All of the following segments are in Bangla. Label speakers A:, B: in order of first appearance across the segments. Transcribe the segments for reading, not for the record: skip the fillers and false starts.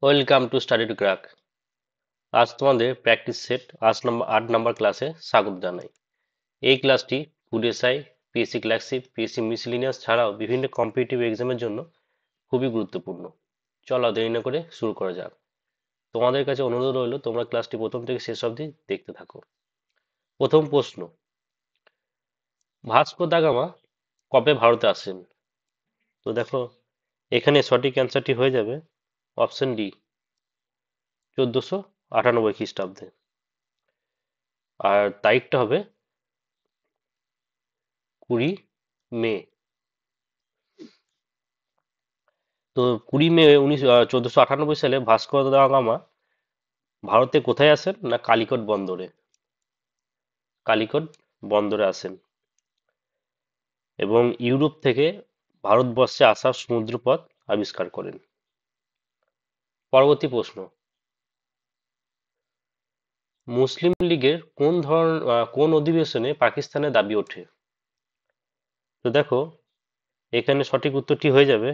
A: Welcome to study to crack. আজ তোমাদের প্র্যাকটিস সেট 8 নম্বর ক্লাসে স্বাগত জানাই। এই ক্লাসটি food SI, PSC classic, PSC miscellaneous ছাড়াও বিভিন্ন কম্পিটিটিভ এক্সামের জন্য খুবই গুরুত্বপূর্ণ। চলো দেরি না করে শুরু করা যাক। তোমাদের কাছে অনুরোধ রইল তোমরা ক্লাসটি প্রথম থেকে শেষ অবধি দেখতে থাকো। প্রথম প্রশ্ন, ভাস্কো দা গামা কবে ভারতে আসেন? তো দেখো, এখানে সঠিক অ্যান্সারটি হয়ে যাবে অপশন ডি, 1498 খ্রিস্টাব্দে। আর তারিখটা হবে 20 মে। তো 20 মে 1498 সালে ভাস্কো দা গামা ভারতে কোথায় আসেন না কালিকট বন্দরে। কালিকট বন্দরে আসেন এবং ইউরোপ থেকে ভারতবর্ষে আসার সমুদ্রপথ আবিষ্কার করেন। পরবর্তী প্রশ্ন, মুসলিম লীগের কোন অধিবেশনে পাকিস্তানের দাবি ওঠে? তো দেখো, এখানে সঠিক উত্তরটি হয়ে যাবে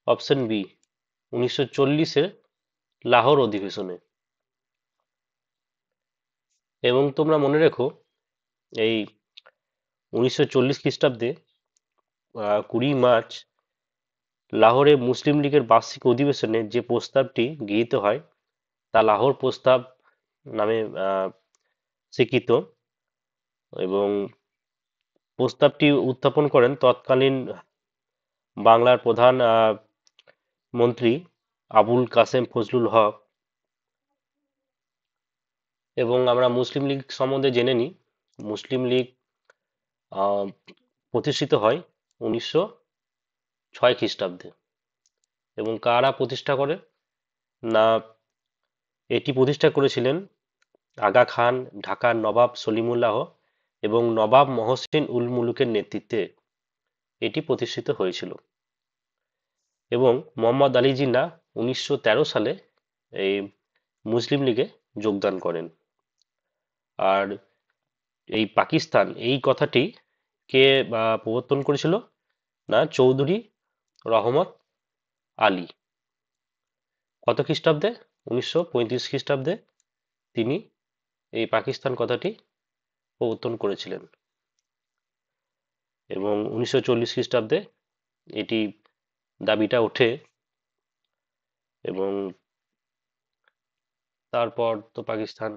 A: অপশন বি, 1940-এর লাহোর অধিবেশনে। এবং তোমরা মনে রেখো, এই 1940 খ্রিস্টাব্দে 20 মার্চ লাহোরে মুসলিম লীগের বার্ষিক অধিবেশনে যে প্রস্তাবটি গৃহীত হয় তা লাহোর প্রস্তাব নামে স্বীকৃত। এবং প্রস্তাবটি উত্থাপন করেন তৎকালীন বাংলার প্রধান মন্ত্রী আবুল কাসেম ফজলুল হক। এবং আমরা মুসলিম লীগ সম্বন্ধে জেনে নিই। মুসলিম লীগ আহ, প্রতিষ্ঠিত হয় 1906 খ্রিস্টাব্দে। এবং কারা প্রতিষ্ঠা করে না, এটি প্রতিষ্ঠা করেছিলেন আগা খান, ঢাকার নবাব সলিমুল্লাহ এবং নবাব মহসিন উল মুলুকের নেতৃত্বে এটি প্রতিষ্ঠিত হয়েছিল। এবং মোহাম্মদ আলী জিন্নাহ 1913 সালে এই মুসলিম লীগে যোগদান করেন। আর এই পাকিস্তান, এই কথাটি কে প্রবর্তন করেছিল না চৌধুরী রহমত আলী। কত খ্রিস্টাব্দে? 1935 খ্রিস্টাব্দে তিনি এই পাকিস্তান কথাটি প্রবর্তন করেছিলেন। এবং 1940 খ্রিস্টাব্দে এটি দাবিটা ওঠে এবং তারপর তো পাকিস্তান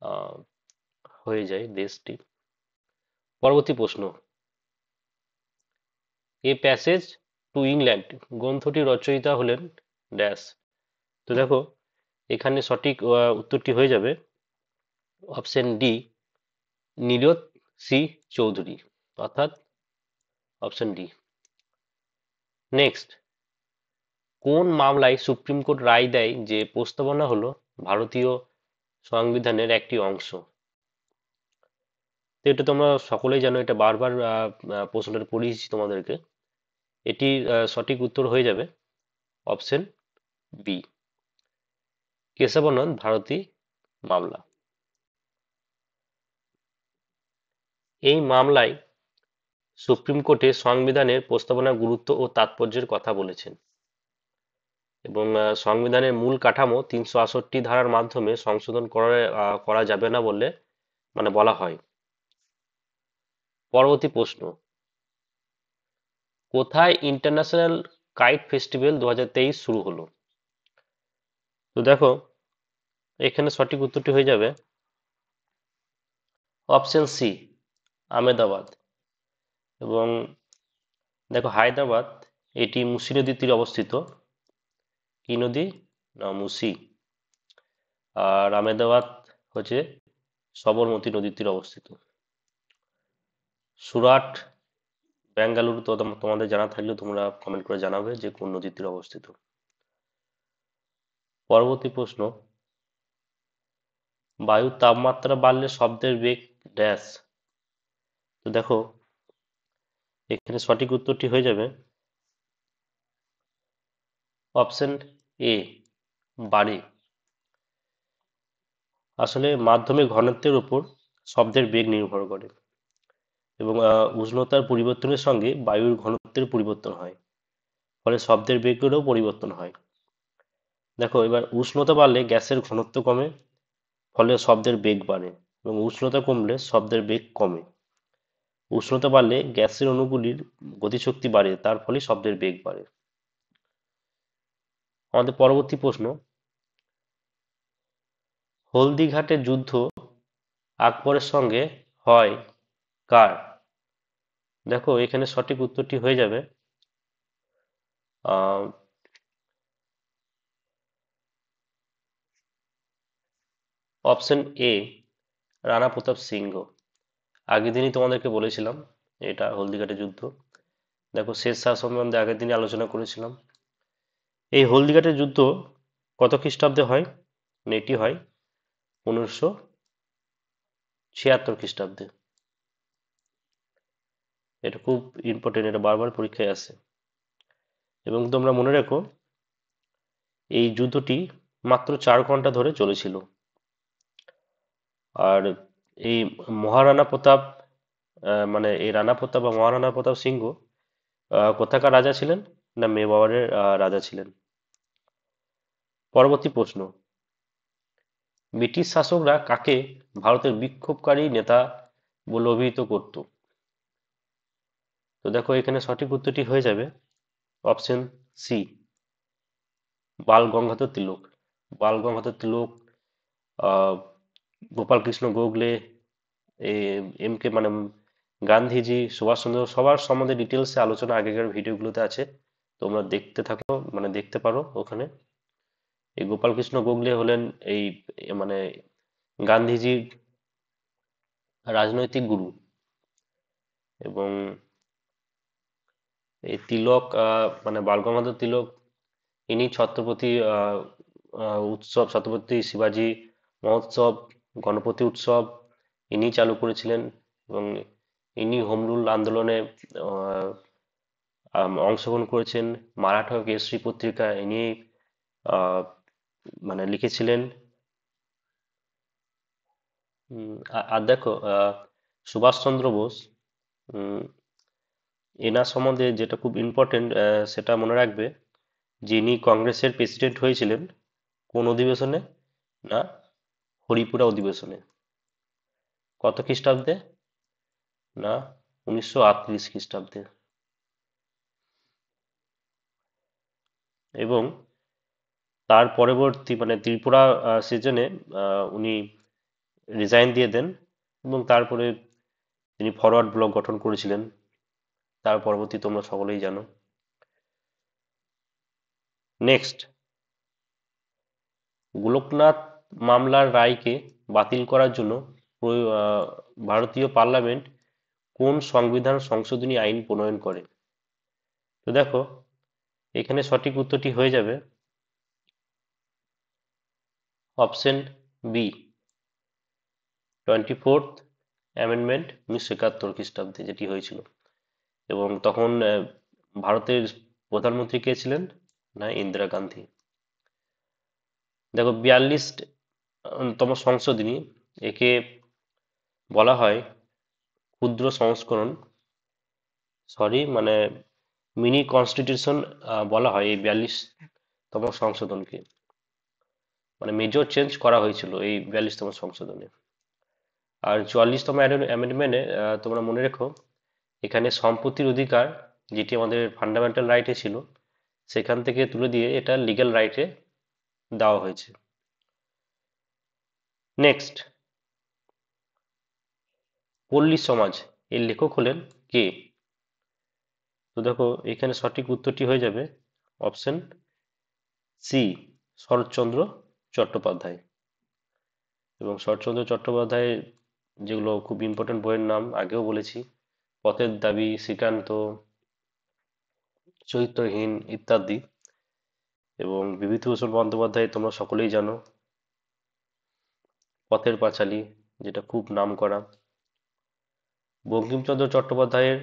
A: আহ, হয়ে যায় দেশটি। পরবর্তী প্রশ্ন, এ প্যাসেজ টু ইংল্যান্ড গ্রন্থটি রচয়িতা হলেন ড্যাশ। তো দেখো, এখানে সঠিক উত্তরটি হয়ে যাবে option D, Nirad C Chaudhuri, অর্থাৎ অপশন ডি। নেক্সট, কোন মামলায় সুপ্রিম কোর্ট রায় দেয় যে প্রস্তাবনা হলো ভারতীয় সংবিধানের একটি অংশ? তো এটা তোমরা সকলেই জানো, এটা বারবার প্রশ্নটা পড়িয়েছি তোমাদেরকে। এটির সঠিক উত্তর হয়ে যাবে অপশন বি, কেশবানন্দ ভারতী মামলা। এই মামলায় সুপ্রিম কোর্টে সংবিধানের প্রস্তাবনার গুরুত্ব ও তাৎপর্যের কথা বলেছেন। এবং সংবিধানের মূল কাঠামো 368 ধারার মাধ্যমে সংশোধন করা যাবে না বলে বলা হয়। পরবর্তী প্রশ্ন, কোথায় ইন্টারন্যাশনাল কাইট ফেস্টিভ্যাল 2023 শুরু হলো? তো দেখো, এখানে সঠিক উত্তরটি হয়ে যাবে অপশন সি, আহমেদাবাদ। এবং দেখো, হায়দ্রাবাদ এটি মুসি নদীর তীরে অবস্থিত। কি নদী? না, মুসি। আর আহমেদাবাদ হচ্ছে সবরমতী নদীর তীরে অবস্থিত। সুরাট, বেঙ্গালুরু তো তোমাদের জানা থাকলে তোমরা কমেন্ট করে জানাবে যে কোন নদীর তীরে অবস্থিত। পরবর্তী প্রশ্ন, বায়ুর তাপমাত্রা বাড়লে শব্দের বেগ ড্যাশ। তো দেখো, এখানে সঠিক উত্তরটি হয়ে যাবে অপশন এ, বাড়ে। আসলে মাধ্যমিক ঘনত্বের উপর শব্দের বেগ নির্ভর করে এবং উষ্ণতার পরিবর্তনের সঙ্গে বায়ুর ঘনত্বের পরিবর্তন হয়, ফলে শব্দের বেগেরও পরিবর্তন হয়। দেখো এবার উষ্ণতা বাড়লে গ্যাসের ঘনত্ব কমে, ফলে শব্দের বেগ বাড়ে, এবং উষ্ণতা কমলে শব্দের বেগ কমে। উষ্ণতা বাড়লে গ্যাসের অণুগুলির গতিশক্তি বাড়ে, তার ফলে শব্দের বেগ বাড়ে। আমাদের পরবর্তী প্রশ্ন, হলদিঘাটের যুদ্ধ আকবরের সঙ্গে হয় কার? দেখো এখানে সঠিক উত্তরটি হয়ে যাবে অপশন এ, রাণা প্রতাপ সিংহ। আগের দিনই তোমাদেরকে বলেছিলাম এটা হলদিঘাটের যুদ্ধ। দেখো শেষ শাহ সম্বন্ধে আগের দিনই আলোচনা করেছিলাম। এই হলদিঘাটের যুদ্ধ কত খ্রিস্টাব্দে হয়? এটি হয় 1576 খ্রিস্টাব্দে। এটা খুব ইম্পর্টেন্ট, এটা বারবার পরীক্ষায় আসে। এবং তোমরা মনে রেখো এই যুদ্ধটি মাত্র 4 ঘন্টা ধরে চলেছিল। আর এই মহারাণা প্রতাপ, মানে এই রাণা প্রতাপ বা মহারাণা প্রতাপ সিংহ কোথাকার রাজা ছিলেন? না মেবারের রাজা ছিলেন। পরবর্তী প্রশ্ন, ব্রিটিশ শাসকরা কাকে ভারতের বিক্ষোভকারী নেতা বলে অভিহিত করত? তো দেখো এখানে সঠিক উত্তরটি হয়ে যাবে অপশন সি, বাল গঙ্গাধর তিলক। বাল গঙ্গাধর তিলক, আহ, গোপাল কৃষ্ণ গোখলে, এম কে মানে গান্ধীজি, সুভাষচন্দ্র, সবার সম্বন্ধে ডিটেলসে আলোচনা আগেকার ভিডিওগুলোতে আছে, তোমরা দেখতে থাকো, মানে দেখতে পারো ওখানে। এই গোপাল কৃষ্ণ গোখলে হলেন এই মানে গান্ধীজির রাজনৈতিক গুরু। এবং এই তিলক, মানে বাল গঙ্গাধর তিলক, ইনি ছত্রপতি উৎসব, ছত্রপতি শিবাজি মহোৎসব, গণপতি উৎসব ইনি চালু করেছিলেন। এবং ইনি হোম রুল আন্দোলনে আহ, অংশগ্রহণ করেছেন। মারাঠা কেশরী পত্রিকা ইনি আহ, মানে লিখেছিলেন। আর দেখো সুভাষচন্দ্র বোস, উম, এনার সম্বন্ধে যেটা খুব ইম্পর্টেন্ট সেটা মনে রাখবে, যিনি কংগ্রেসের প্রেসিডেন্ট হয়েছিলেন কোন অধিবেশনে? না হরিপুরা অধিবেশনে। কত খ্রিস্টাব্দে? না 1938 খ্রিস্টাব্দে। এবং তার পরবর্তী মানে ত্রিপুরা সিজনে উনি রিজাইন দিয়ে দেন, এবং তারপরে তিনি ফরওয়ার্ড ব্লক গঠন করেছিলেন। তার পরবর্তী তোমরা সকলেই জানো। নেক্সট, গোলকনাথ মামলার রায়কে বাতিল করার জন্য ভারতীয় পার্লামেন্ট কোন সংবিধান সংশোধনী আইন প্রণয়ন করে? তো দেখো এখানে সঠিক উত্তরটি হয়ে যাবে অপশন বি, 24th অ্যামেন্ডমেন্ট 1971 খ্রিস্টাব্দে যেটি হয়েছিল। এবং তখন ভারতের প্রধানমন্ত্রী কে ছিলেন? না ইন্দিরা গান্ধী। দেখো 42তম সংশোধনী, একে বলা হয় ক্ষুদ্র সংস্করণ, সরি মানে মিনি কনস্টিটিউশন বলা হয় এই 42তম সংশোধনকে। মানে মেজর চেঞ্জ করা হয়েছিল এই 42তম সংশোধনে। আর 44তম অ্যামেন্ডমেন্টে তোমরা মনে রেখো এখানে সম্পত্তির অধিকার, যেটি আমাদের ফান্ডামেন্টাল রাইটে ছিল, সেখান থেকে তুলে দিয়ে এটা লিগ্যাল রাইটে দেওয়া হয়েছে। নেক্সট, পল্লী সমাজ এর লেখক হলেন কে? তো দেখো এখানে সঠিক উত্তরটি হয়ে যাবে অপশন সি, শরৎচন্দ্র চট্টোপাধ্যায়। এবং শরৎচন্দ্র চট্টোপাধ্যায় যেগুলো খুব ইম্পর্টেন্ট বইয়ের নাম আগেও বলেছি, পথের দাবি, শ্রীকান্ত, চরিত্রহীন ইত্যাদি। এবং বিভূতিভূষণ বন্দ্যোপাধ্যায় তোমরা সকলেই জানো, পথের পাঁচালী যেটা খুব নামকরা। বঙ্কিমচন্দ্র চট্টোপাধ্যায়ের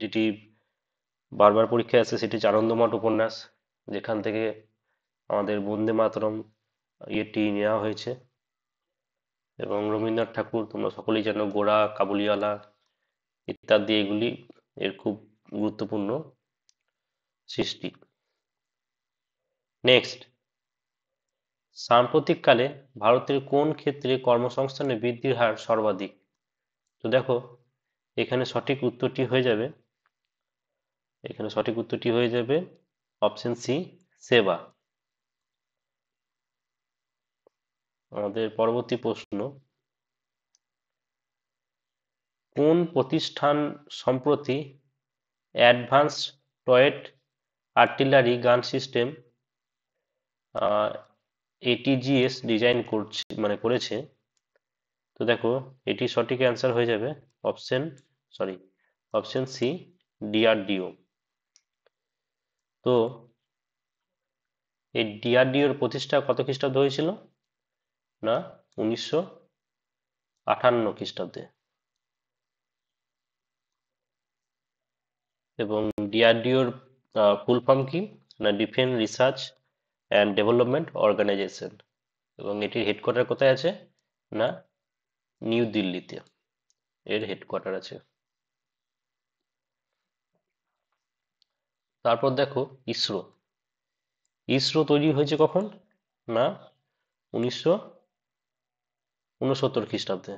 A: যেটি বারবার পরীক্ষায় আসে সেটি হচ্ছে আনন্দমঠ উপন্যাস, যেখান থেকে আমাদের বন্দে মাতরম ইয়েটি নেওয়া হয়েছে। এবং রবীন্দ্রনাথ ঠাকুর তোমরা সকলেই জানো, গোরা, কাবুলিওয়ালা ইত্যাদি, এগুলি এর খুব গুরুত্বপূর্ণ সৃষ্টি। নেক্সট, সাম্প্রতিককালে ভারতের কোন ক্ষেত্রে কর্মসংস্থানে বৃদ্ধির হার সর্বাধিক? তো দেখো, এখানে সঠিক উত্তরটি হয়ে যাবে অপশন সি, সেবা। আমাদের পরবর্তী প্রশ্ন, কোন প্রতিষ্ঠান সম্প্রতি advanced towed artillery gun system ATAGS design করেছে? তো দেখো, এটি সঠিক অ্যান্সার হয়ে যাবে অপশন সি, ডিআরডিও। তো এই ডিআরডিওর প্রতিষ্ঠা কত খ্রিস্টাব্দে হয়েছিল? না, 1958 খ্রিস্টাব্দে। এবং ডিআরডিওর ফুল ফর্ম কি? না, defence research and development organisation. এবং এটির হেডকোয়ার্টার কোথায় আছে? না, নিউ দিল্লিতে এর হেডকোয়ার্টার আছে। তারপর দেখো, ইসরো। ইসরো তৈরি হয়েছে কখন? না, 1969 খ্রিস্টাব্দে,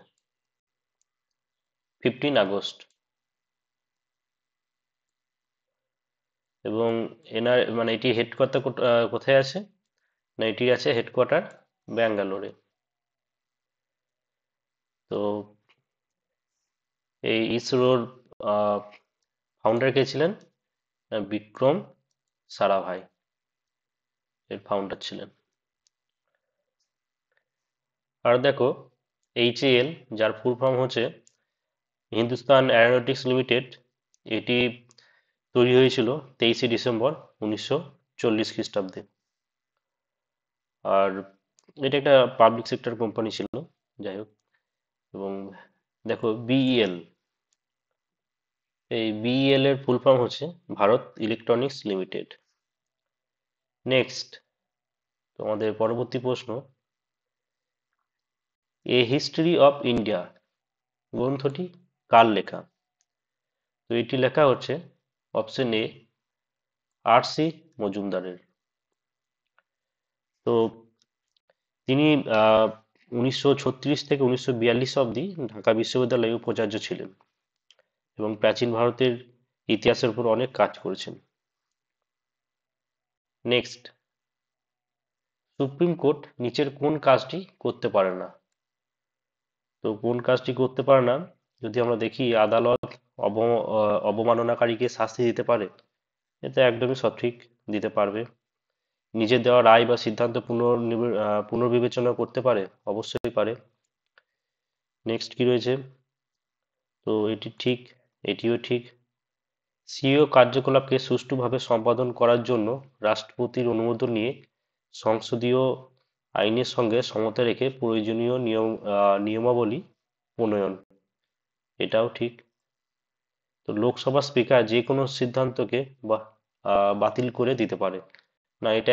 A: 15 আগস্ট। এবং এটি হেডকোয়ার্টার কোথায় আছে? না, এটি আছে হেডকোয়ার্টার ব্যাঙ্গালোরে। তো এই ইসরোর ফাউন্ডার কে ছিলেন? বিক্রম সারাভাই এর ফাউন্ডার ছিলেন। আর দেখো, এইচএএল, যার ফুল ফর্ম হচ্ছে হিন্দুস্তান অ্যারোনটিক্স লিমিটেড, এটি তৈরি হয়েছিল 23 ডিসেম্বর 1940 খ্রিস্টাব্দে। আর এটা একটা পাবলিক সেক্টর কোম্পানি ছিল, যাই হোক। এবং দেখো, বিইএল, এই বিইএল এর ফুল ফর্ম হচ্ছে ভারত ইলেকট্রনিক্স লিমিটেড। নেক্সট, তোমাদের পরবর্তী প্রশ্ন, এ হিস্ট্রি অফ ইন্ডিয়া গ্রন্থটি কার লেখা? তো এটি লেখা হচ্ছে অপশন এ, আর.সি. মজুমদারের। তো তিনি 1936 থেকে 1942 অবধি ঢাকা বিশ্ববিদ্যালয়ে উপাচার্য ছিলেন এবং প্রাচীন ভারতের ইতিহাসের উপর অনেক কাজ করেছেন। নেক্সট, সুপ্রিম কোর্ট নিচের কোন কাজটি করতে পারে না? তো কোন কাজটি করতে পারে না? যদি আমরা দেখি, আদালত অবমাননাকারীকে শাস্তি দিতে পারে? এটা একদমই সঠিক, দিতে পারবে। নিজের দেওয়া রায় বা সিদ্ধান্ত পুনর্বিবেচনা করতে পারে? অবশ্যই পারে। নেক্সট কি রয়েছে? তো এটিও ঠিক। সিইও কার্যকলাপকে সুষ্ঠুভাবে সম্পাদন করার জন্য রাষ্ট্রপতির অনুমোদন নিয়ে সংসদীয় আইনের সঙ্গে সমতা রেখে প্রয়োজনীয় নিয়মাবলী প্রণয়ন, এটাও ঠিক। তো লোকসভা স্পিকার যে কোনো সিদ্ধান্তকে বাতিল করে দিতে পারে? না, এটা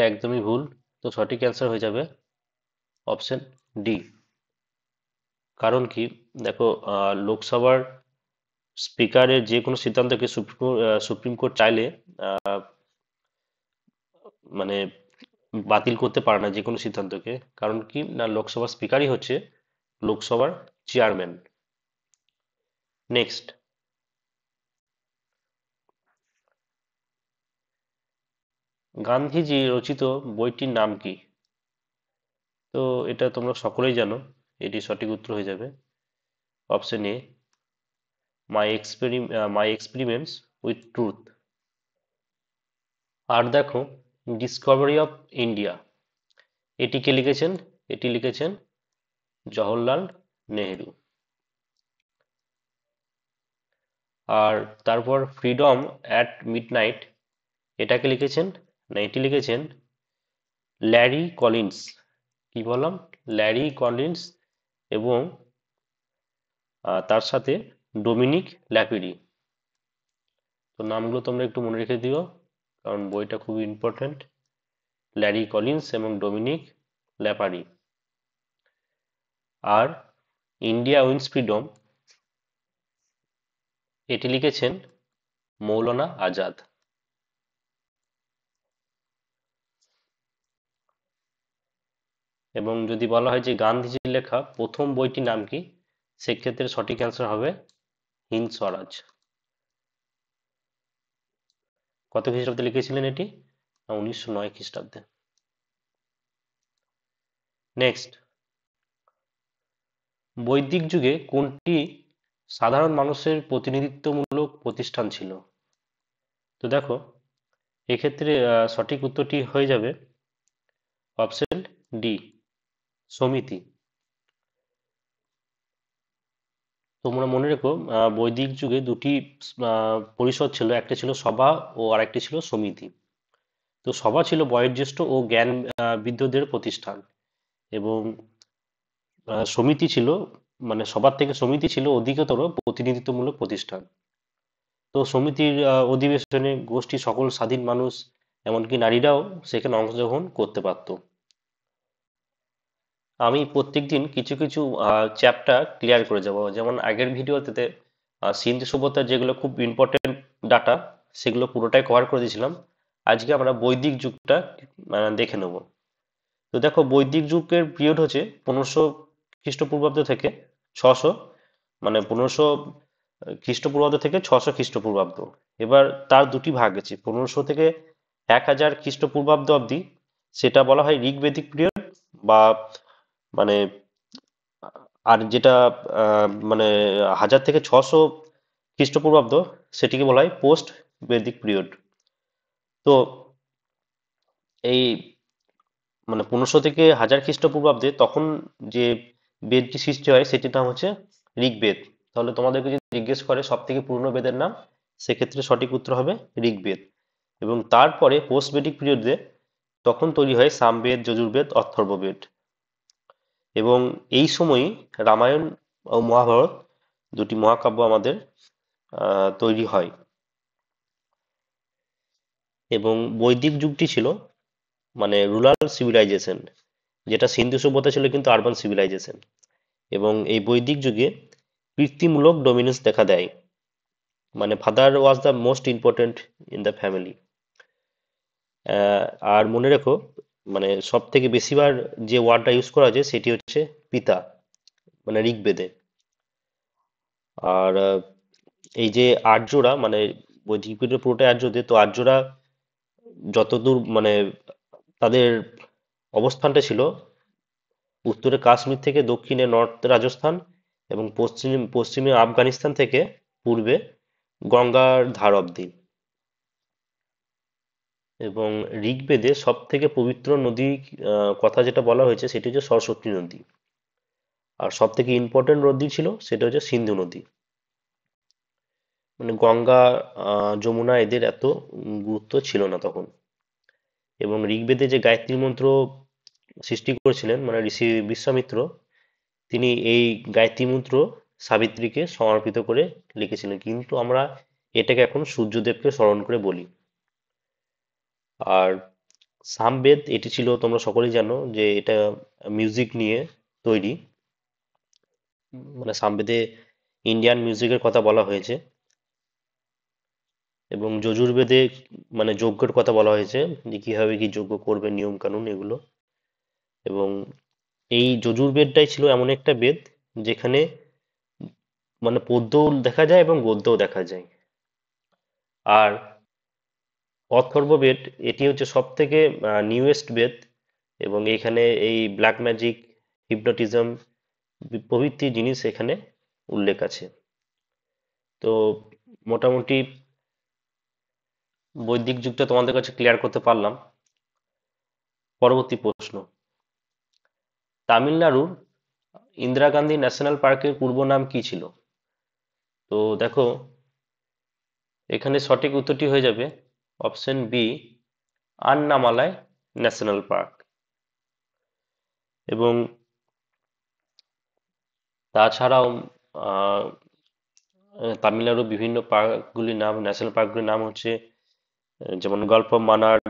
A: একদমই ভুল। তো সঠিক অ্যান্সার হয়ে যাবে অপশন ডি। কারণ কি? দেখো, লোকসভার স্পিকারের যে কোনো সিদ্ধান্তকে সুপ্রিম কোর্ট চাইলে আহ, মানে বাতিল করতে পারে না যে কোনো সিদ্ধান্তকে। কারণ কি? না, লোকসভার স্পিকারই হচ্ছে লোকসভার চেয়ারম্যান। নেক্সট, গান্ধীজি রচিত বইটির নাম কি? তো এটা তোমরা সকলেই জানো, এটি সঠিক উত্তর হয়ে যাবে option A, my experiments with truth. আর দেখো, ডিসকভারি অফ ইন্ডিয়া, এটি লিখেছেন জওহরলাল নেহেরু। আর তারপর ফ্রিডম অ্যাট মিডনাইট, এটি লিখেছেন ল্যারি কলিন্স। কি বললাম? Larry Collins. এবং তার সাথে ডোমিনিক ল্যাপিডি। তো নামগুলো তোমরা একটু মনে রেখে দিও, কারণ বইটা খুবই ইম্পর্ট্যান্ট। ল্যারি কলিন্স এবং ডোমিনিক ল্যাপারি। আর ইন্ডিয়া উইন্স ফ্রিডম, এটি লিখেছেন মৌলানা আজাদ। এবং যদি বলা হয় যে গান্ধীজির লেখা প্রথম বইটির নাম কি, সেক্ষেত্রে সঠিক অ্যান্সার হবে হিন্দ স্বরাজ। কত খ্রিস্টাব্দে লিখেছিলেন এটি? 1909 খ্রিস্টাব্দে। নেক্সট, বৈদিক যুগে কোনটি সাধারণ মানুষের প্রতিনিধিত্বমূলক প্রতিষ্ঠান ছিল? তো দেখো, এক্ষেত্রে সঠিক উত্তরটি হয়ে যাবে অপশন ডি, সমিতি। তোমরা মনে রেখো, বৈদিক যুগে দুটি পরিষদ ছিল, একটা ছিল সভা ও আরেকটি ছিল সমিতি। তো সভা ছিল বয়োজ্যেষ্ঠ ও জ্ঞান বিদ্ধদের প্রতিষ্ঠান, এবং সমিতি ছিল, মানে সবার থেকে সমিতি ছিল অধিকতর প্রতিনিধিত্বমূলক প্রতিষ্ঠান। তো সমিতির অধিবেশনে গোষ্ঠী সকল স্বাধীন মানুষ, এমনকি নারীরাও সেখানে অংশগ্রহণ করতে পারত। আমি প্রত্যেকদিন কিছু কিছু চ্যাপ্টার ক্লিয়ার করে যাব, যেমন আগের ভিডিওতে সিন্ধু সভ্যতার যেগুলো খুব ইম্পর্টেন্ট ডাটা, সেগুলো পুরোটাই কভার করে দিয়েছিলাম। আজকে আমরা বৈদিক যুগটা দেখে নেব। তো দেখো, বৈদিক যুগের পিরিয়ড হচ্ছে 1500 খ্রিস্টপূর্বাব্দ থেকে 600, মানে 1500 খ্রিস্টপূর্বাব্দ থেকে 600 খ্রিস্টপূর্বাব্দ। এবার তার দুটি ভাগ আছে, 1500 থেকে 1000 খ্রিস্টপূর্বাব্দ অবধি, সেটা বলা হয় ঋগ্বেদিক পিরিয়ড, বা মানে, আর যেটা মানে 1000 থেকে 600 খ্রিস্টপূর্বাব্দ, সেটিকে বলা হয় পোস্ট বেদিক পিরিয়ড। তো এই মানে 1500 থেকে 1000 খ্রিস্টপূর্বাব্দে তখন যে বেদটি সৃষ্টি হয় সেটির নাম হচ্ছে ঋগ্বেদ। তাহলে তোমাদেরকে যদি জিজ্ঞেস করে সব থেকে পুরনো বেদের নাম, সেক্ষেত্রে সঠিক উত্তর হবে ঋগ্বেদ। এবং তারপরে পোস্ট বেদিক পিরিয়ডে তখন তৈরি হয় সামবেদ, যজুর্বেদ, অথর্ববেদ। এবং এই সময়ই রামায়ণ ও মহাভারত দুটি মহাকাব্য আমাদের তৈরি হয়। এবং বৈদিক যুগটি ছিল মানে রুরাল সিভিলাইজেশন, যেটা সিন্ধু সভ্যতা ছিল কিন্তু আরবান সিভিলাইজেশন। এবং এই বৈদিক যুগে কৃত্রিমূলক ডমিনেন্স দেখা দেয়, মানে father was the most important in the family. আর মনে রেখো, মানে সব থেকে বেশিবার যে ওয়ার্ডটা ইউজ করা হয়েছে সেটি হচ্ছে পিতা, মানে ঋগ্বেদে। আর এই যে আর্যরা, মানে বৈদিক পিরিয়ড পুরোটাই আর্যদের, তো আর্যরা যতদূর মানে তাদের অবস্থানটা ছিল, উত্তরে কাশ্মীর থেকে দক্ষিণে নর্থ রাজস্থান, এবং পশ্চিমে আফগানিস্তান থেকে পূর্বে গঙ্গার ধার অবধি। এবং ঋগ্বেদে সব থেকে পবিত্র নদী কথা যেটা বলা হয়েছে সেটি হচ্ছে সরস্বতী নদী। আর সব থেকে ইম্পর্টেন্ট নদী ছিল সেটা হচ্ছে সিন্ধু নদী। মানে গঙ্গা, যমুনা এদের এত গুরুত্ব ছিল না তখন। এবং ঋগ্বেদে যে গায়ত্রী মন্ত্র সৃষ্টি করেছিলেন মানে ঋষি বিশ্বামিত্র, তিনি এই গায়ত্রী মন্ত্র সাবিত্রীকে সমর্পিত করে লিখেছিলেন, কিন্তু আমরা এটাকে এখন সূর্যদেবকে স্মরণ করে বলি। আর সামবেদ, এটি ছিল, তোমরা সকলেই জানো যে এটা মিউজিক নিয়ে তৈরি। মানে সামবেদে ইন্ডিয়ান মিউজিকের কথা বলা হয়েছে। এবং যজুর্বেদে মানে যজ্ঞের কথা বলা হয়েছে, যে কিভাবে কি যজ্ঞ করবে, নিয়ম কানুন এগুলো। এবং এই যজুর্বেদটাই ছিল এমন একটা বেদ যেখানে মানে পদ্যও দেখা যায় এবং গদ্যও দেখা যায়। আর অথর্ববেদ, এটি হচ্ছে সব থেকে নিউয়েস্ট বেদ, এবং এখানে এই ব্ল্যাক ম্যাজিক, হিপনোটিজম প্রভৃতি জিনিস এখানে উল্লেখ আছে। তো মোটামুটি বৈদিক যুগটা তোমাদের কাছে ক্লিয়ার করতে পারলাম। পরবর্তী প্রশ্ন, তামিলনাড়ুর ইন্দিরা গান্ধী ন্যাশনাল পার্কের পূর্ব নাম কি ছিল? তো দেখো, এখানে সঠিক উত্তরটি হয়ে যাবে option B, Annamalai national park. এবং তাছাড়াও আহ, তামিলনাড়ুর বিভিন্ন পার্কগুলির নাম, ন্যাশনাল পার্কগুলির নাম হচ্ছে যেমন গল্ফ অফ মানার,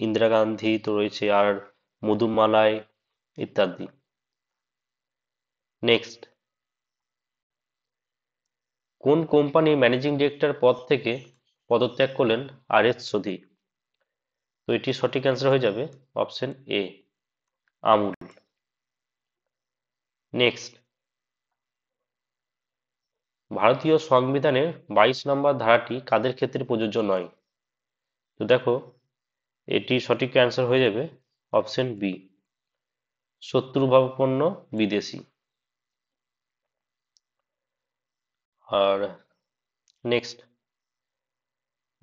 A: ইন্দিরা গান্ধী তো রয়েছে, আর মুদুমালাই ইত্যাদি। নেক্সট, কোন কোম্পানির ম্যানেজিং ডিরেক্টর পদ থেকে পদত্যাগ করলেন আর এস সোধি? তো এটি সঠিক অ্যান্সার হয়ে যাবে অপশন এ, আমুল। নেক্সট, ভারতীয় সংবিধানের 22 নম্বর ধারাটি কাদের ক্ষেত্রে প্রযোজ্য নয়? তো দেখো, এটি সঠিক অ্যান্সার হয়ে যাবে অপশন বি, শত্রুভাবাপন্ন বিদেশি। আর নেক্সট,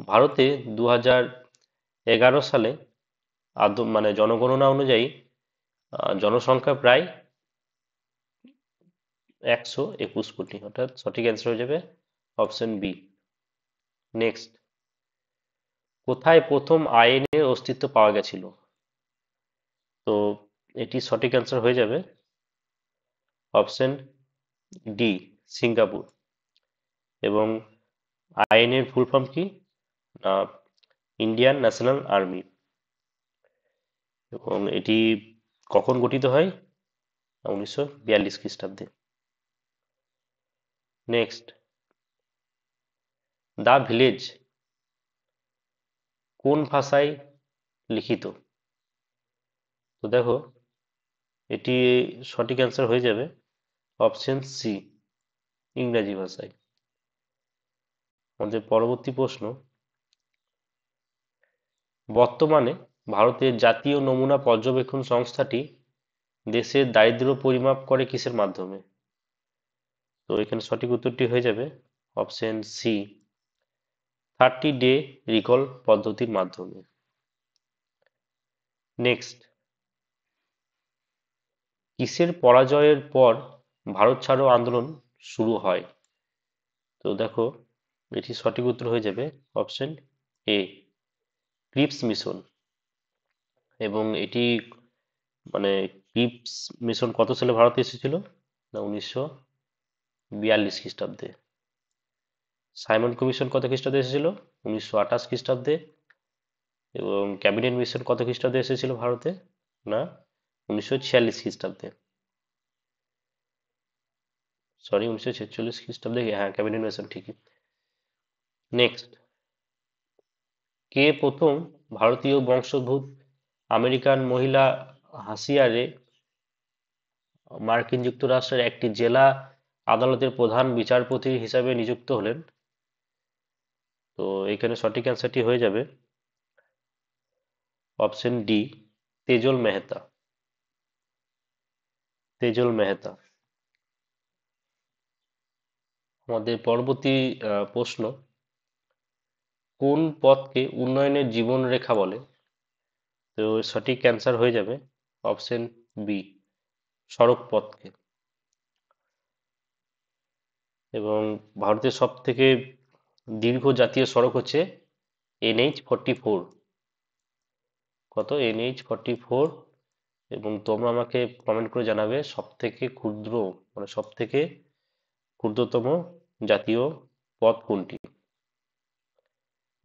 A: ভারতে 2011 সালে মানে জনগণনা অনুযায়ী জনসংখ্যা প্রায় 121 কোটি, অর্থাৎ সঠিক অ্যান্সার হয়ে যাবে অপশন বি। নেক্সট, কোথায় প্রথম আইনের অস্তিত্ব পাওয়া গেছিল? তো এটি সঠিক অ্যান্সার হয়ে যাবে অপশন ডি, সিঙ্গাপুর। এবং আইনের ফুল ফর্ম কি? Indian national army. এবং এটি কখন গঠিত হয়? 1942 খ্রিস্টাব্দে। নেক্সট, দ্য ভিলেজ কোন ভাষায় লিখিত? তো দেখো, এটি সঠিক অ্যান্সার হয়ে যাবে অপশন সি, ইংরেজি ভাষায়। আমাদের পরবর্তী প্রশ্ন, বর্তমানে ভারতের জাতীয় নমুনা পর্যবেক্ষণ সংস্থাটি দেশের দারিদ্র্য পরিমাপ করে কিসের মাধ্যমে? তো এখানে সঠিক উত্তরটি হয়ে যাবে অপশন সি, 30 ডে রিকল পদ্ধতির মাধ্যমে। নেক্সট, কিসের পরাজয়ের পর ভারত ছাড়ো আন্দোলন শুরু হয়? তো দেখো, এটি সঠিক উত্তর হয়ে যাবে অপশন এ, ক্রিপস মিশন। এবং এটি মানে ক্রিপস মিশন কত সালে ভারতে এসেছিল? না, 1942 খ্রিস্টাব্দে। সাইমন কমিশন কত খ্রিস্টাব্দে এসেছিল? 1928 খ্রিস্টাব্দে। এবং ক্যাবিনেট মিশন কত খ্রিস্টাব্দে এসেছিল ভারতে? না, 1946 খ্রিস্টাব্দে। সরি, 1946 খ্রিস্টাব্দে, হ্যাঁ, ক্যাবিনেট মিশন ঠিকই। নেক্সট, কে প্রথম ভারতীয় বংশোদ্ভূত আমেরিকান মহিলা হাসিয়ারে মার্কিন যুক্তরাষ্ট্রের একটি জেলা আদালতের প্রধান বিচারপতি হিসাবে নিযুক্ত হলেন? তো এখানে সঠিক অ্যান্সারটি হয়ে যাবে অপশন ডি, তেজল মেহতা। তেজল মেহতা। আমাদের পরবর্তী প্রশ্ন, কোন পথকে উন্নয়নের জীবনরেখা বলে? তো সঠিক অ্যান্সার হয়ে যাবে অপশন বি, সড়ক পথকে। এবং ভারতের সব থেকে দীর্ঘ জাতীয় সড়ক হচ্ছে NH-44। কত? NH-44। এবং তোমরা আমাকে কমেন্ট করে জানাবে সব থেকে ক্ষুদ্র, মানে সব থেকে ক্ষুদ্রতম জাতীয় পথ কোনটি।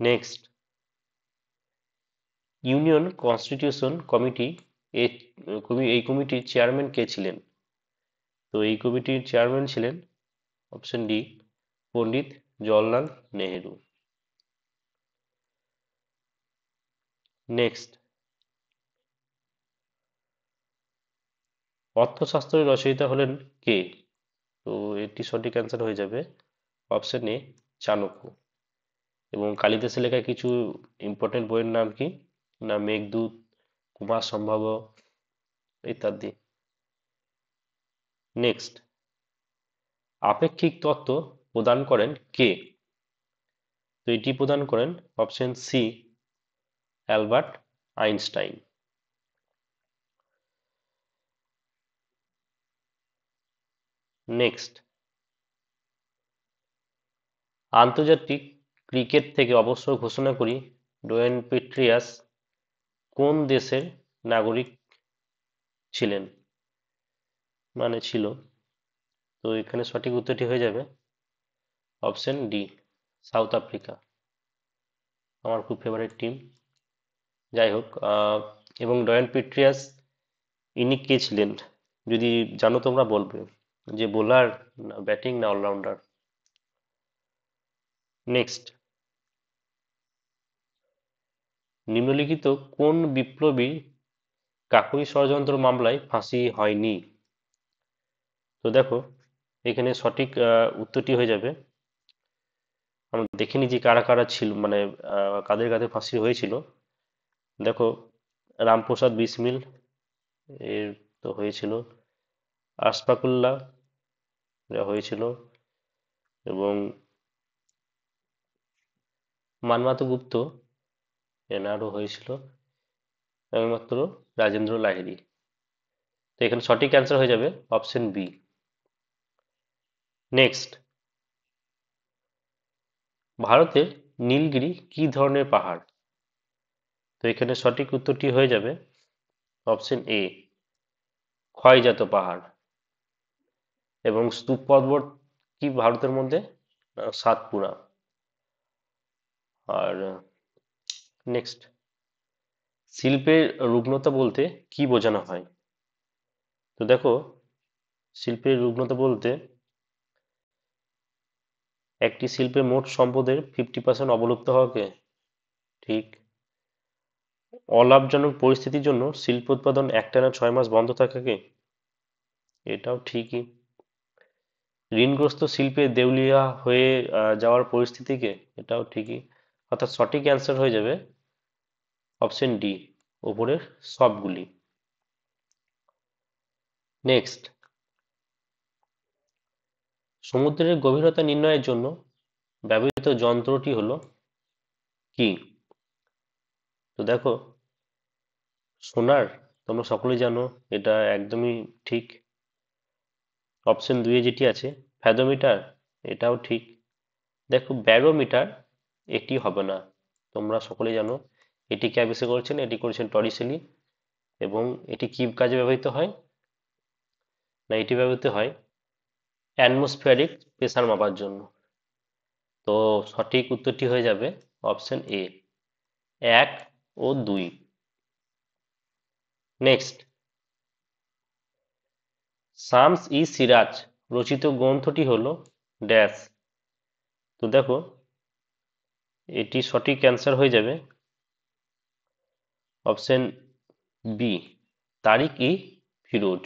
A: নেক্সট, ইউনিয়ন কনস্টিটিউশন কমিটি এই কমিটির চেয়ারম্যান কে ছিলেন? তো এই কমিটির চেয়ারম্যান ছিলেন option D, Pandit Jawaharlal Nehru. Next, অর্থশাস্ত্রের রচয়িতা হলেন কে? তো এটি সঠিক অ্যান্সার হয়ে যাবে অপশন এ, চাণক্য। এবং কালিদাসের লেখা কিছু ইম্পর্টেন্ট বইয়ের নাম কি? না, মেঘদূত, কুমার সম্ভব ইত্যাদি। নেক্সট, আপেক্ষিক তত্ত্ব প্রদান করেন কে? তো এটি প্রদান করেন option C, Albert Einstein. Next, আন্তর্জাতিক ক্রিকেট থেকে অবসর ঘোষণা করি ডোয়েন পেট্রিয়াস কোন দেশের নাগরিক ছিলেন, মানে ছিল? তো এখানে সঠিক উত্তরটি হয়ে যাবে অপশন ডি, সাউথ আফ্রিকা। আমার খুব ফেভারিট টিম। যাই হোক, এবং ডয়ান পেট্রিয়াস ইনি কে ছিলেন? যদি জানো তোমরা বলবে, যে বোলার, না ব্যাটিং, না অলরাউন্ডার? নেক্সট, নিম্নলিখিত কোন বিপ্লবী কাকোই ষড়যন্ত্র মামলায় ফাঁসি হয়নি। তো দেখো এখানে সঠিক উত্তরটি হয়ে যাবে, আমরা দেখিনি যে কারা কারা ছিল, মানে কাদের কাদের ফাঁসি হয়েছিল। দেখো রামপ্রসাদ বিসমিল এর তো হয়েছিল, আশফাকুল্লাহ এর হয়েছিল, এবং মানমাতো গুপ্ত এনারও হয়েছিল, এবং মাত্র রাজেন্দ্র লাহিড়ী। তো এখানে সঠিক অ্যান্সার হয়ে যাবে অপশন বি। নেক্সট, ভারতের নীলগিরি কি ধরনের পাহাড়? তো এখানে সঠিক উত্তরটি হয়ে যাবে অপশন এ, ক্ষয়জাত পাহাড়। এবং স্তূপ পর্বত কি ভারতের মধ্যে? সাতপুরা। আর নেক্সট, শিল্পের রুগ্নতা বলতে কি বোঝানো হয়? তো দেখো শিল্পের রুগ্নতা বলতে একটি শিল্পের মোট সম্পদের 50% অবলুপ্ত হওয়াকে। ঠিক। অলাভজনক পরিস্থিতির জন্য শিল্প উৎপাদন একটানা 6 মাস বন্ধ থাকাকে। এটাও ঠিকই। ঋণগ্রস্ত শিল্পে দেউলিয়া হয়ে যাওয়ার পরিস্থিতিকে। এটাও ঠিকই। অর্থাৎ সঠিক অ্যান্সার হয়ে যাবে অপশন ডি, ওপরের সবগুলি। নেক্সট, সমুদ্রের গভীরতা নির্ণয়ের জন্য ব্যবহৃত যন্ত্রটি হলো কি? তো দেখো সোনার, তোমরা সকলেই জানো এটা একদমই ঠিক। অপশন দুয়ে যেটি আছে ফ্যাদোমিটার, এটাও ঠিক। দেখো ব্যারোমিটার, এটি হবে না। তোমরা সকলেই জানো এটি কে আবিষ্কার করেছেন, এটি করেছেন টরিসেলি। এবং এটি কি কাজে ব্যবহৃত হয়? না, এটি ব্যবহৃত হয় অ্যাটমসফিয়ারিক প্রেসার মাপার জন্য। তো সঠিক উত্তরটি হয়ে যাবে অপশন এ, 1 ও 2। নেক্সট, শামস ই সিরাজ রচিত গ্রন্থটি হলো ড্যাশ। তো দেখো এটি সঠিক অ্যান্সার হয়ে যাবে অপশন বি, তারিক ই ফিরোজ।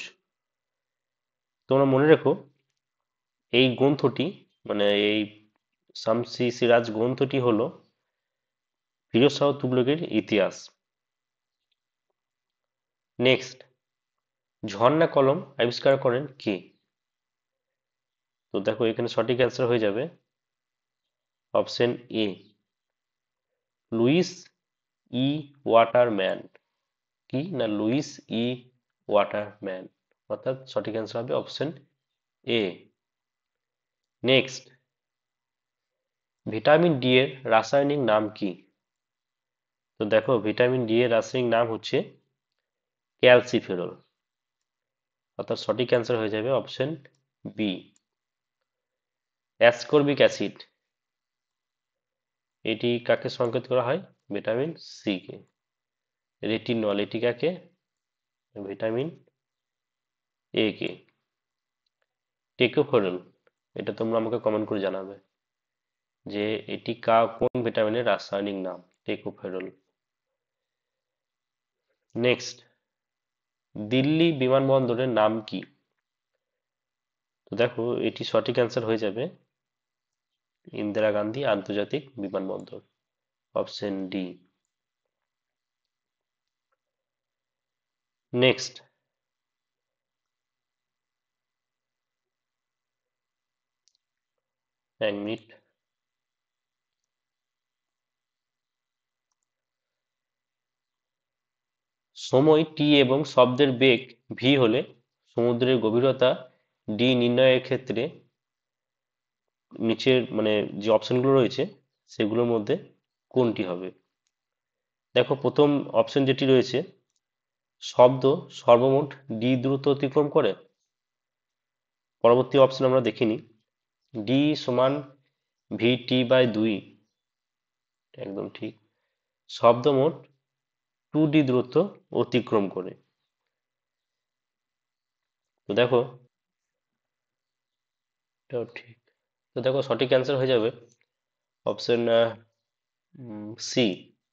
A: তোমরা মনে রেখো এই গ্রন্থটি, মানে এই শামসি সিরাজ গ্রন্থটি হলো ফিরোজ শাহ তুগলকের ইতিহাস। নেক্সট, ঝর্ণা কলম আবিষ্কার করেন কে? তো দেখো এখানে সঠিক অ্যান্সার হয়ে যাবে option A, Louis E Waterman. কি না, লুইস ই ওয়াটারম্যান। অর্থাৎ সঠিক অ্যান্সার হবে option A. Next, vitamin D এর রাসায়নিক নাম কি? তো দেখো ভিটামিন ডি এর রাসায়নিক নাম হচ্ছে ক্যালসিফেরল। অর্থাৎ সঠিক অ্যান্সার হয়ে যাবে অপশন বি। অ্যাসকর্বিক অ্যাসিড, এটি কাকে সংকেত করা হয়? Vitamin C K. রেটিনল, এটি কাকে? Vitamin A K. টেকোফেরল, এটা তোমরা আমাকে কমেন্ট করে জানাবে যে এটি কোন ভিটামিনের রাসায়নিক নাম, টেকোফেরল। নেক্সট, দিল্লি বিমানবন্দরের নাম কি? তো দেখো এটি সঠিক অ্যান্সার হয়ে যাবে ইন্দিরা গান্ধী আন্তর্জাতিক বিমানবন্দর, অপশন ডি। নেক্সট, এক মিনিট। সময় টি এবং শব্দের বেগ ভি হলে সমুদ্রের গভীরতা ডি নির্ণয়ের ক্ষেত্রে নিচের মানে যে অপশনগুলো রয়েছে সেগুলোর মধ্যে কোনটি হবে? দেখো প্রথম অপশন যেটি রয়েছে, শব্দ সর্বমোট ডি দ্রুত অতিক্রম করে। পরবর্তী অপশন আমরা দেখিনি, ডি সমান ভি টি বাই 2, একদম ঠিক। শব্দ মোট 2D দূরত্ব অতিক্রম করে। তো দেখো এটাও ঠিক। তো দেখো সঠিক অ্যান্সার হয়ে যাবে অপশন সি,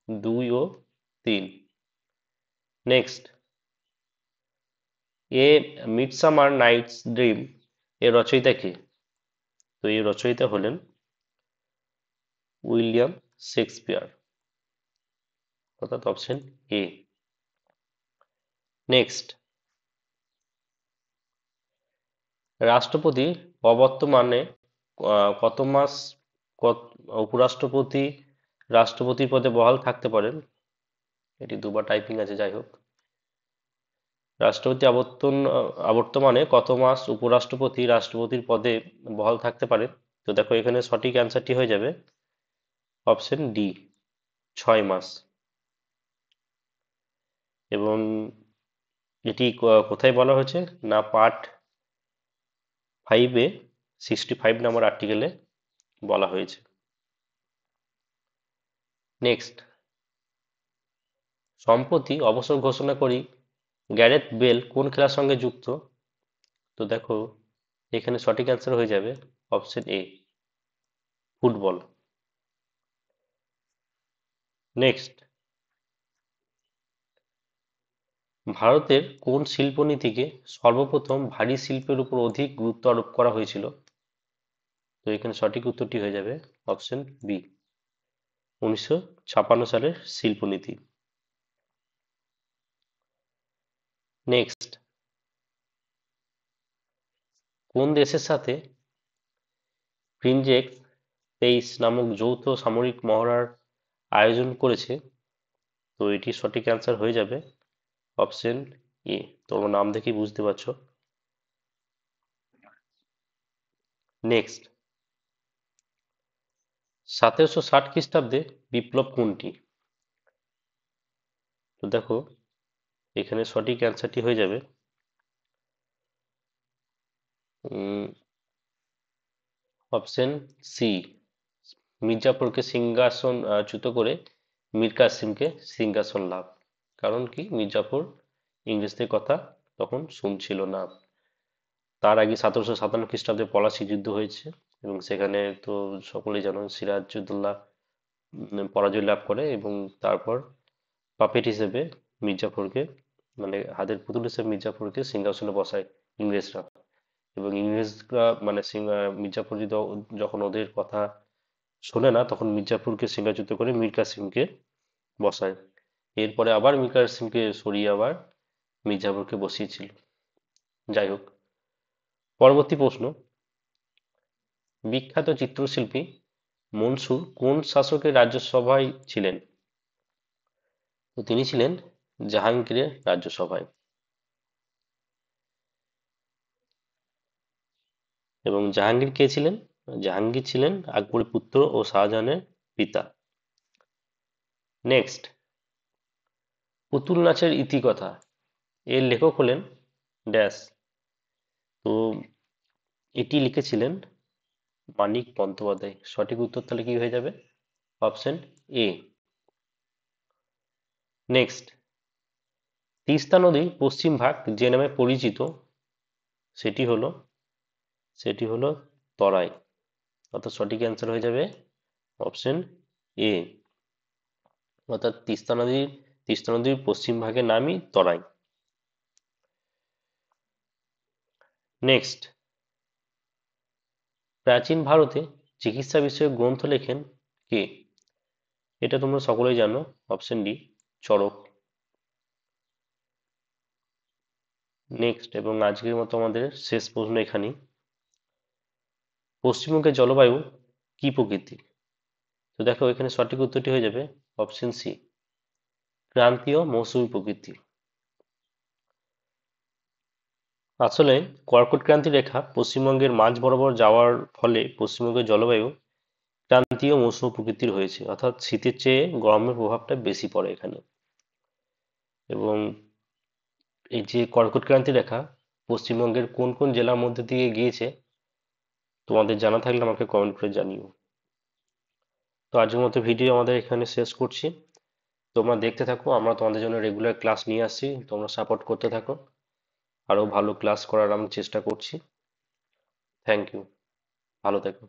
A: 2 ও 3। নেক্সট, এ মিডসামার নাইটস ড্রিম এর রচয়িতা কে? তো এই রচয়িতা হলেন উইলিয়াম শেক্সপিয়ার, অর্থাৎ অপশন এ। নেক্সট, রাষ্ট্রপতি অবর্তমানে কত মাস উপরাষ্ট্রপতি রাষ্ট্রপতির পদে বহাল থাকতে পারেন? এটি দুবার টাইপিং আছে, যাই হোক। রাষ্ট্রপতি অবর্তমানে কত মাস উপরাষ্ট্রপতি রাষ্ট্রপতির পদে বহাল থাকতে পারেন? তো দেখো এখানে সঠিক অ্যান্সারটি হয়ে যাবে অপশন ডি, 6 মাস। এবং এটি কোথায় বলা হয়েছে না, পার্ট 5-এ 65 নম্বর আর্টিকেলে বলা হয়েছে। নেক্সট, সম্প্রতি অবসর ঘোষণা করি গ্যারেথ বেল কোন খেলার সঙ্গে যুক্ত? তো দেখো এখানে সঠিক অ্যান্সার হয়ে যাবে অপশন এ, ফুটবল। নেক্সট, ভারতের কোন শিল্পনীতিকে সর্বপ্রথম ভারী শিল্পের উপর অধিক গুরুত্ব আরোপ করা হয়েছিল? তো এখানে সঠিক উত্তরটি হয়ে যাবে অপশন বি, 1956 সালের শিল্পনীতি। নেক্সট, কোন দেশের সাথে প্রিনজেক্স 23 নামক যৌথ সামরিক মহড়ার আয়োজন করেছে? তো এটি সঠিক অ্যান্সার হয়ে যাবে অপশন এ, তোমরা নাম দেখেই বুঝতে পারছো। নেক্সট, 1760 খ্রিস্টাব্দে বিপ্লব কোনটি? তো দেখো এখানে সঠিক অ্যান্সারটি হয়ে যাবে অপশন সি, মির্জাপুরকে সিংহাসন চ্যুত করে মীর কাসিমকে সিংহাসন লাভ। কারণ কি, মির্জাপুর ইংরেজদের কথা তখন শুনছিল না। তার আগে 1757 খ্রিস্টাব্দে পলাশী যুদ্ধ হয়েছে এবং সেখানে তো সকলেই জানো সিরাজউদ্দৌলা পরাজয় লাভ করে এবং তারপর পাপেট হিসেবে মির্জাফরকে, মানে হাতের পুতুল হিসেবে মির্জাফরকে সিংহাসনে বসায় ইংরেজরা। এবং ইংরেজরা মানে মির্জাফর যখন ওদের কথা শোনে না, তখন মির্জাফরকে সিংহাচ্যুত করে মীর কাসিমকে বসায়। এরপরে আবার মীর কাসিমকে সরিয়ে আবার মির্জাফরকে বসিয়েছিল। যাই হোক, পরবর্তী প্রশ্ন, বিখ্যাত চিত্রশিল্পী মনসুর কোন শাসকের রাজসভায় ছিলেন? তো তিনি ছিলেন জাহাঙ্গীরের রাজসভায়। এবং জাহাঙ্গীর কে ছিলেন? জাহাঙ্গীর ছিলেন আকবরের পুত্র ও শাহজাহানের পিতা। নেক্সট, পুতুল নাচের ইতিকথা এর লেখক হলেন ড্যাশ। তো এটি লিখেছিলেন মানিক বন্দ্যোপাধ্যায়। সঠিক উত্তর তাহলে কি হয়ে যাবে অপশন এ। নেক্সট, তিস্তা নদীর পশ্চিম ভাগ যে নামে পরিচিত সেটি হলো তরাই, অর্থাৎ সঠিক অ্যান্সার হয়ে যাবে অপশন এ, অর্থাৎ তিস্তা নদীর পশ্চিম ভাগের নামই তরাই। নেক্সট, প্রাচীন ভারতে চিকিৎসা বিষয়ক গ্রন্থ লেখেন কে? এটা তোমরা সকলেই জানো, অপশন ডি, চরক। নেক্সট এবং আজকের মতো আমাদের শেষ প্রশ্ন এখানেই, পশ্চিমবঙ্গের জলবায়ু কি প্রকৃতির? তো দেখো এখানে সঠিক উত্তরটি হয়ে যাবে অপশন সি, ক্রান্তীয় মৌসুমী প্রকৃতির। আসলে কর্কট ক্রান্তি রেখা পশ্চিমবঙ্গের মাঝ বরাবর যাওয়ার ফলে পশ্চিমবঙ্গের জলবায়ু ক্রান্তীয় মৌসুমী প্রকৃতির হয়েছে, অর্থাৎ শীতের চেয়ে গরমের প্রভাবটা বেশি পড়ে এখানে। এবং এই যে কর্কট ক্রান্তি রেখা পশ্চিমবঙ্গের কোন কোন জেলার মধ্যে দিয়ে গিয়েছে তোমাদের জানা থাকলে আমাকে কমেন্ট করে জানিও। তো আজকের মতো ভিডিও আমাদের এখানে শেষ করছি। তোমরা দেখতে থাকো, আমরা তোমাদের জন্য রেগুলার ক্লাস নিয়ে আসছি, তোমরা সাপোর্ট করতে থাকো। আরো ভালো ক্লাস করার আমি চেষ্টা করছি। থ্যাংক ইউ, ভালো থেকো।